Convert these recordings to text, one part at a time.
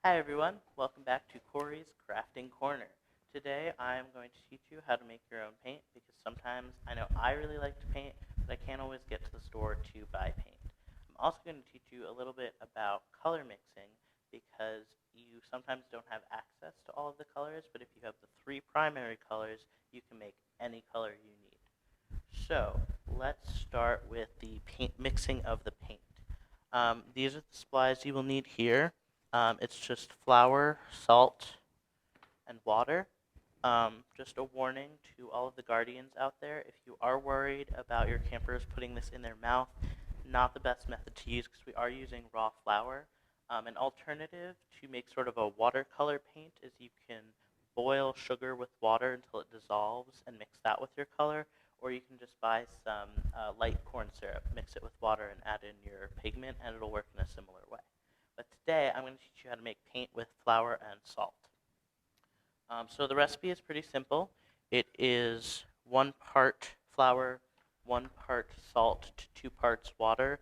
Hi everyone, welcome back to Corey's Crafting Corner. Today I am going to teach you how to make your own paint because sometimes I know I really like to paint, but I can't always get to the store to buy paint. I'm also going to teach you a little bit about color mixing because you sometimes don't have access to all of the colors, but if you have the three primary colors, you can make any color you need. So let's start with the mixing of the paint. These are the supplies you will need here. It's just flour, salt, and water. Just a warning to all of the guardians out there, if you are worried about your campers putting this in their mouth, not the best method to use because we are using raw flour. An alternative to make sort of a watercolor paint is you can boil sugar with water until it dissolves and mix that with your color, or you can just buy some light corn syrup, mix it with water, and add in your pigment, and it'll work in a similar way. But today, I'm going to teach you how to make paint with flour and salt. So the recipe is pretty simple. It is 1 part flour, 1 part salt to 2 parts water.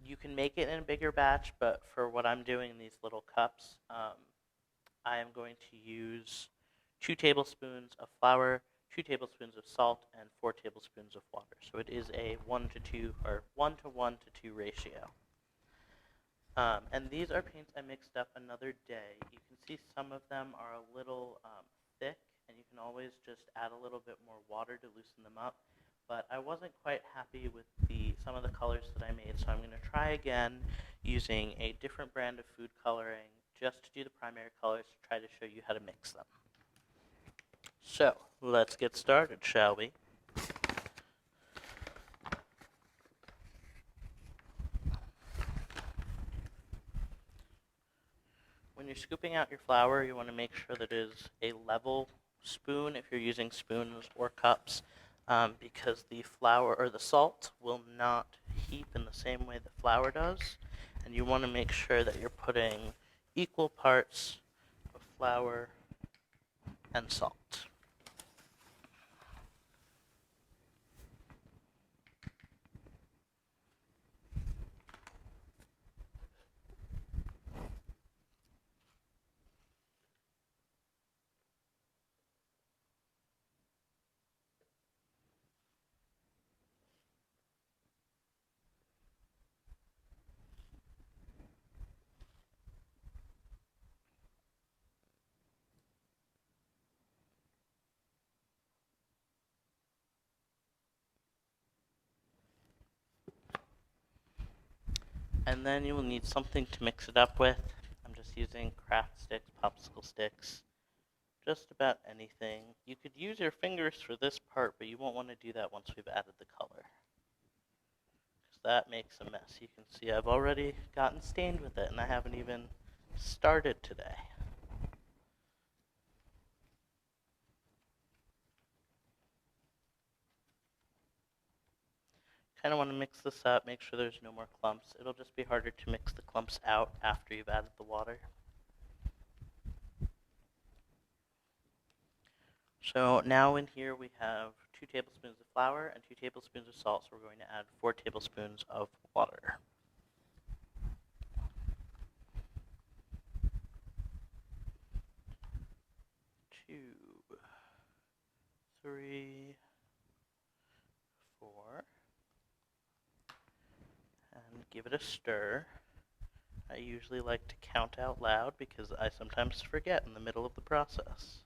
You can make it in a bigger batch, but for what I'm doing in these little cups, I am going to use 2 tablespoons of flour, 2 tablespoons of salt, and 4 tablespoons of water. So it is a 1 to 2 or 1 to 1 to 2 ratio. And these are paints I mixed up another day. You can see some of them are a little thick, and you can always just add a little bit more water to loosen them up. But I wasn't quite happy with some of the colors that I made, so I'm going to try again using a different brand of food coloring just to do the primary colors to try to show you how to mix them. So, let's get started, shall we? When you're scooping out your flour, you want to make sure that it is a level spoon if you're using spoons or cups, because the flour or the salt will not heap in the same way the flour does. And you want to make sure that you're putting equal parts of flour and salt. And then you will need something to mix it up with. I'm just using craft sticks, popsicle sticks, just about anything. You could use your fingers for this part, but you won't want to do that once we've added the color, because that makes a mess. You can see I've already gotten stained with it, and I haven't even started today. Kind of want to mix this up, make sure there's no more clumps. It'll just be harder to mix the clumps out after you've added the water. So now in here we have 2 tablespoons of flour and 2 tablespoons of salt, so we're going to add 4 tablespoons of water. 2, 3, 4, and give it a stir. I usually like to count out loud because I sometimes forget in the middle of the process.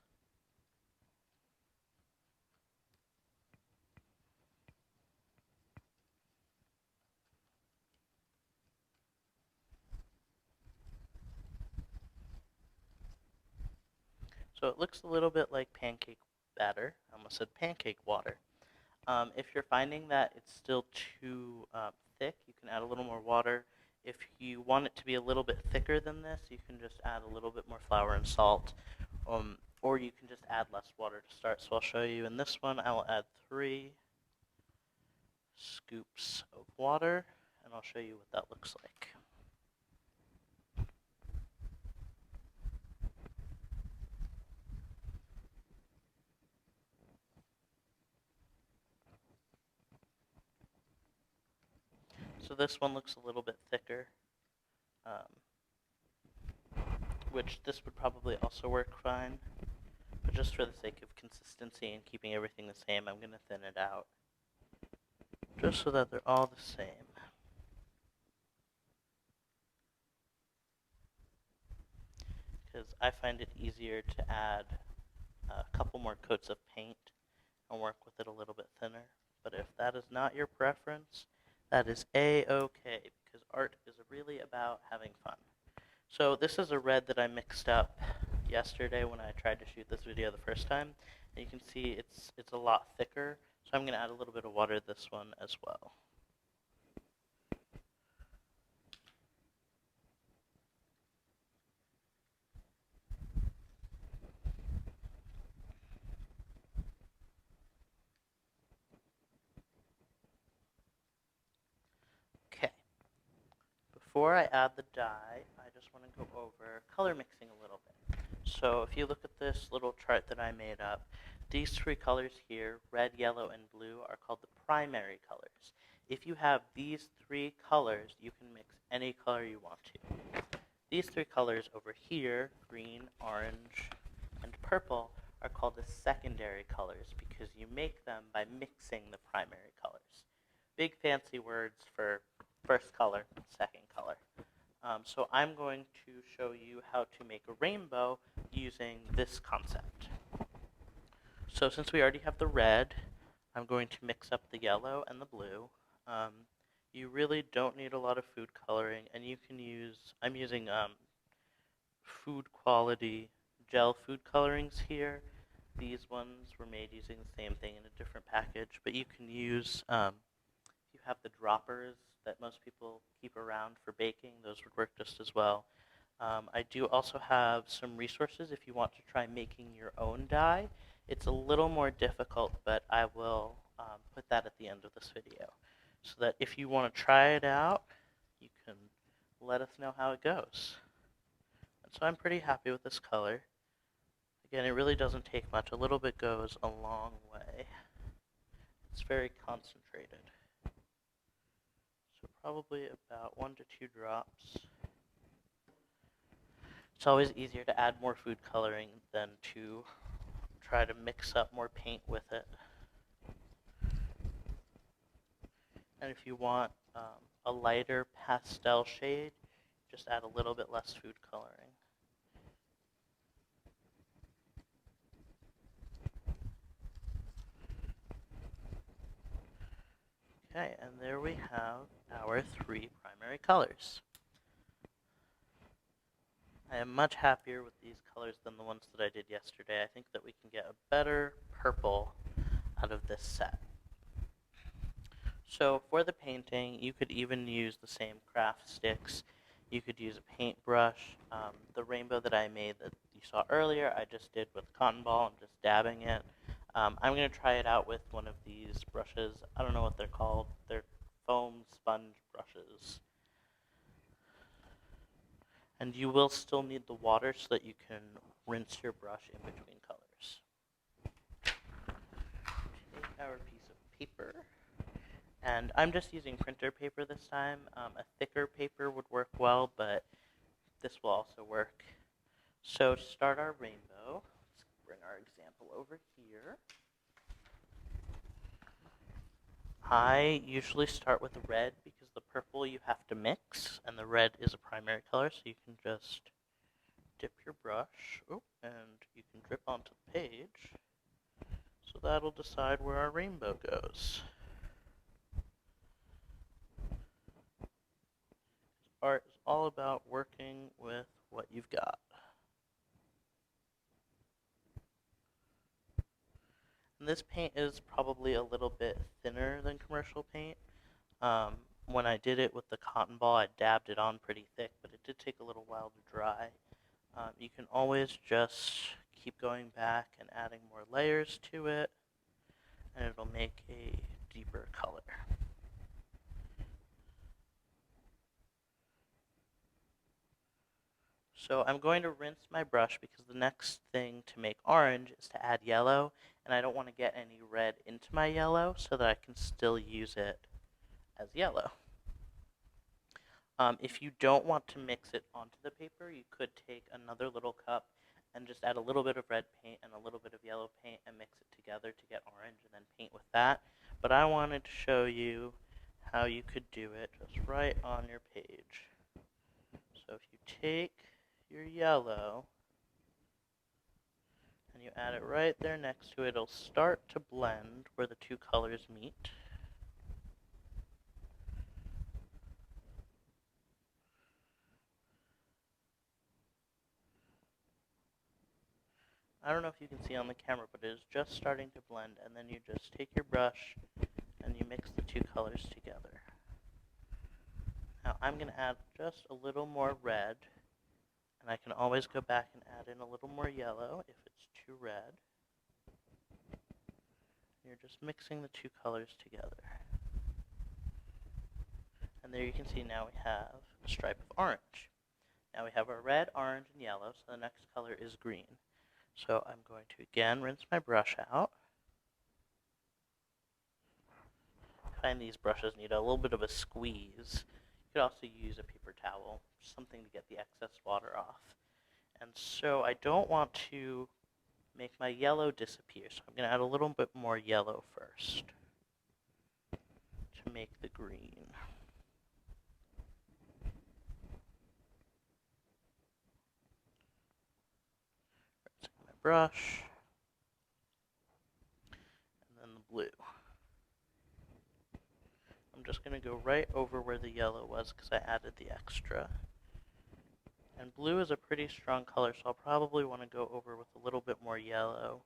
So it looks a little bit like pancake batter. I almost said pancake water. If you're finding that it's still too thick, you can add a little more water. If you want it to be a little bit thicker than this, you can just add a little bit more flour and salt. Or you can just add less water to start. So I'll show you in this one, I will add 3 scoops of water, and I'll show you what that looks like. So this one looks a little bit thicker. which this would probably also work fine. But just for the sake of consistency and keeping everything the same, I'm going to thin it out. Just so that they're all the same. Because I find it easier to add a couple more coats of paint and work with it a little bit thinner. But if that is not your preference, that is a-okay, because art is really about having fun. So this is a red that I mixed up yesterday when I tried to shoot this video the first time. And you can see it's a lot thicker, so I'm going to add a little bit of water to this one as well. Okay. Before I add the dye, I just want to go over color mixing a little bit. So if you look at this little chart that I made up, these three colors here, red, yellow, and blue, are called the primary colors. If you have these three colors, you can mix any color you want to. These three colors over here, green, orange, and purple, are called the secondary colors because you make them by mixing the primary colors. Big fancy words for first color, second color. So I'm going to show you how to make a rainbow using this concept. So since we already have the red, I'm going to mix up the yellow and the blue. You really don't need a lot of food coloring, and you can use, I'm using food quality gel food colorings here. These ones were made using the same thing in a different package, but you can use, if you have the droppers that most people keep around for baking, those would work just as well. I do also have some resources if you want to try making your own dye. It's a little more difficult, but I will put that at the end of this video, so that if you want to try it out, you can let us know how it goes. And so I'm pretty happy with this color. Again, it really doesn't take much. A little bit goes a long way. It's very concentrated. So probably about 1 to 2 drops. It's always easier to add more food coloring than to try to mix up more paint with it. And if you want a lighter pastel shade, just add a little bit less food coloring. Okay, and there we have our 3 primary colors. I am much happier with these colors than the ones that I did yesterday. I think that we can get a better purple out of this set. So for the painting, you could even use the same craft sticks. You could use a paintbrush. The rainbow that I made that you saw earlier, I just did with a cotton ball. I'm just dabbing it. I'm going to try it out with one of these brushes. I don't know what they're called. They're foam sponge brushes. And you will still need the water so that you can rinse your brush in between colors. Take our piece of paper. And I'm just using printer paper this time. A thicker paper would work well, but this will also work. So to start our rainbow, let's bring our example over here. I usually start with red because the purple you have to mix, and the red is a primary color, so you can just dip your brush, and you can drip onto the page. So that'll decide where our rainbow goes. Art is all about working with what you've got. And this paint is probably a little bit thinner than commercial paint. When I did it with the cotton ball, I dabbed it on pretty thick, but it did take a little while to dry. You can always just keep going back and adding more layers to it, and it'll make a deeper color. So I'm going to rinse my brush because the next thing to make orange is to add yellow, and I don't want to get any red into my yellow so that I can still use it as yellow. If you don't want to mix it onto the paper, you could take another little cup and just add a little bit of red paint and a little bit of yellow paint and mix it together to get orange and then paint with that. But I wanted to show you how you could do it just right on your page. So if you take your yellow and you add it right there next to it, it'll start to blend where the two colors meet. I don't know if you can see on the camera, but it is just starting to blend, and then you just take your brush and you mix the two colors together. Now I'm going to add just a little more red, and I can always go back and add in a little more yellow if it's too red. You're just mixing the two colors together. And there you can see now we have a stripe of orange. Now we have our red, orange, and yellow, so the next color is green. So I'm going to again rinse my brush out. I find these brushes need a little bit of a squeeze. You could also use a paper towel, something to get the excess water off. And so I don't want to make my yellow disappear, so I'm going to add a little bit more yellow first to make the green. Rinsing my brush, and then the blue. I'm just going to go right over where the yellow was because I added the extra. And blue is a pretty strong color, so I'll probably want to go over with a little bit more yellow.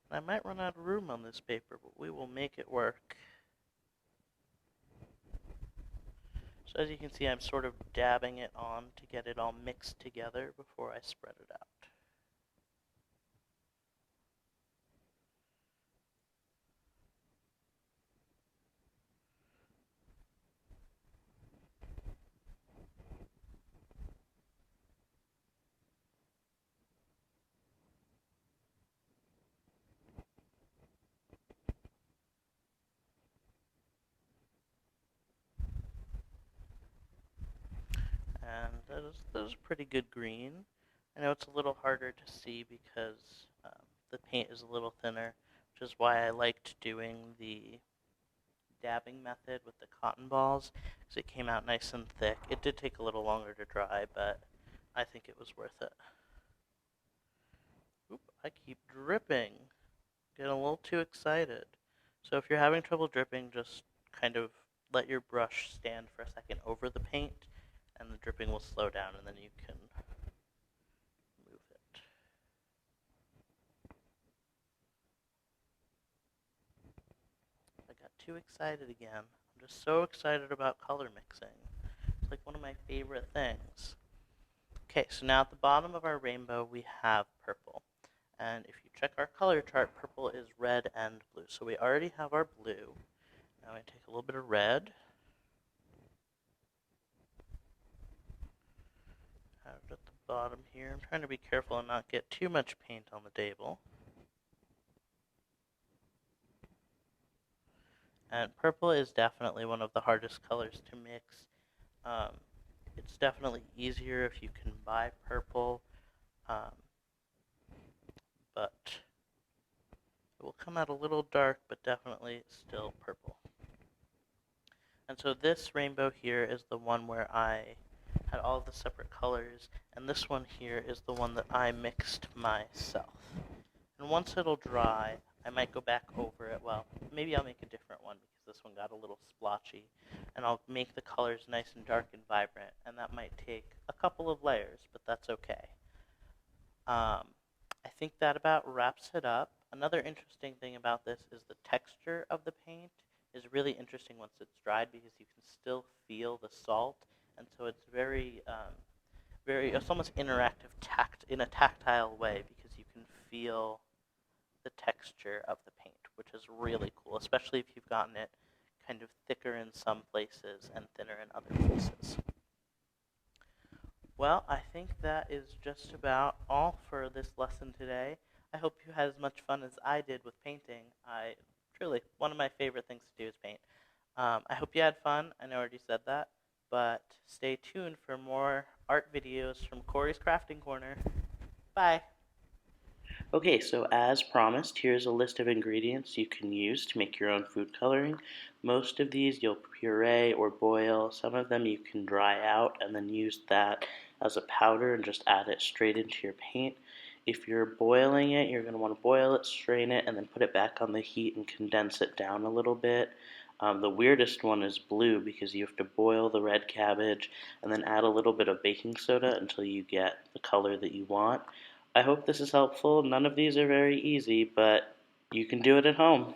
And I might run out of room on this paper, but we will make it work. So as you can see, I'm sort of dabbing it on to get it all mixed together before I spread it out. And that is pretty good green. I know it's a little harder to see because the paint is a little thinner, which is why I liked doing the dabbing method with the cotton balls, because it came out nice and thick. It did take a little longer to dry, but I think it was worth it. Oop, I keep dripping. Getting a little too excited. So if you're having trouble dripping, just kind of let your brush stand for a second over the paint, and the dripping will slow down, and then you can move it. I got too excited again. I'm just so excited about color mixing. It's like one of my favorite things. Okay, so now at the bottom of our rainbow, we have purple. And if you check our color chart, purple is red and blue. So we already have our blue. Now I take a little bit of red. Add it at the bottom here. I'm trying to be careful and not get too much paint on the table. And purple is definitely one of the hardest colors to mix. It's definitely easier if you can buy purple. But it will come out a little dark, but definitely still purple. And so this rainbow here is the one where I had all the separate colors, and this one here is the one that I mixed myself. And once it'll dry, I might go back over it. Well, maybe I'll make a different one because this one got a little splotchy, and I'll make the colors nice and dark and vibrant, and that might take a couple of layers, but that's okay. I think that about wraps it up. Another interesting thing about this is the texture of the paint is really interesting once it's dried because you can still feel the salt, and so it's it's almost interactive in a tactile way because you can feel the texture of the paint, which is really cool, especially if you've gotten it kind of thicker in some places and thinner in other places. Well, I think that is just about all for this lesson today. I hope you had as much fun as I did with painting. Truly, one of my favorite things to do is paint. I hope you had fun. I know I already said that. But stay tuned for more art videos from Corey's Crafting Corner. Bye! Okay, so as promised, here's a list of ingredients you can use to make your own food coloring. Most of these you'll puree or boil. Some of them you can dry out and then use that as a powder and just add it straight into your paint. If you're boiling it, you're going to want to boil it, strain it, and then put it back on the heat and condense it down a little bit. The weirdest one is blue because you have to boil the red cabbage and then add a little bit of baking soda until you get the color that you want. I hope this is helpful. None of these are very easy, but you can do it at home.